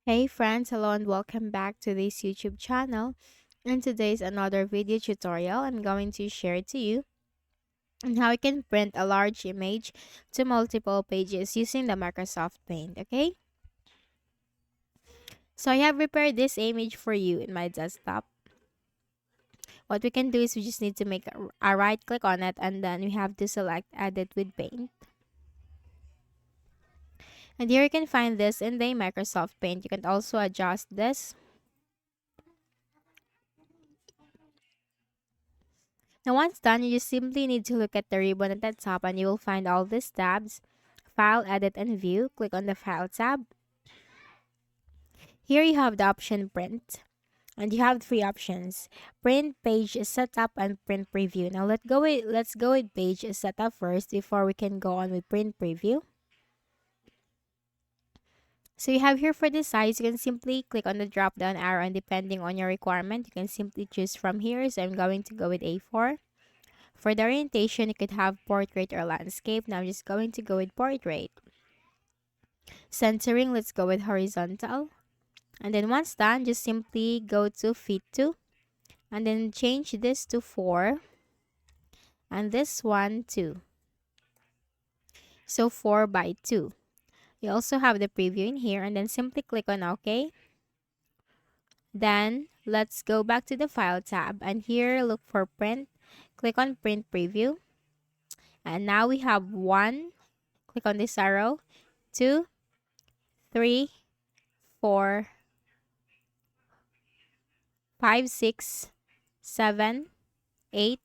Hey friends, hello and welcome back to this YouTube channel. In today's another video tutorial, I'm going to share to you on how you can print a large image to multiple pages using the Microsoft Paint, okay? So I have prepared this image for you in my desktop. What we can do is we just need to make a right click on it and then we have to select Edit with Paint. And here you can find this in the Microsoft Paint. You can also adjust this. Now once done, you just simply need to look at the ribbon at the top and you will find all these tabs. File, Edit, and View. Click on the File tab. Here you have the option Print. And you have three options. Print, Page Setup, and Print Preview. Now let's go with Page Setup first before we can go on with Print Preview. So you have here for the size, you can simply click on the drop down arrow and depending on your requirement, you can simply choose from here. So I'm going to go with A4. For the orientation, you could have portrait or landscape. Now I'm just going to go with portrait. Centering, let's go with horizontal. And then once done, just simply go to fit to. And then change this to 4. And this one 2. So 4 by 2. You also have the preview in here. And then simply click on OK. Then let's go back to the File tab. And here, look for Print. Click on Print Preview. And now we have 1. Click on this arrow. 2, 3, 4, 5, 6, 7, 8,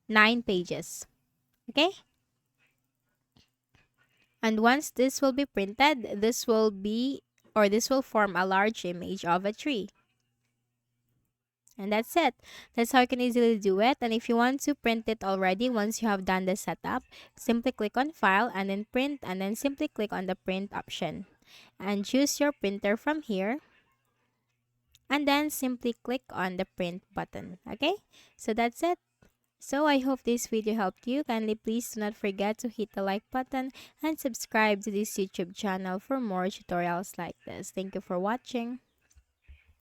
9 pages. Okay? And once this will be printed, this will form a large image of a tree. And that's it. That's how you can easily do it. And if you want to print it already, once you have done the setup, simply click on File and then Print and then simply click on the Print option. And choose your printer from here. And then simply click on the Print button. Okay? So that's it. So I hope this video helped you. Kindly please do not forget to hit the like button and subscribe to this YouTube channel for more tutorials like this. Thank you for watching.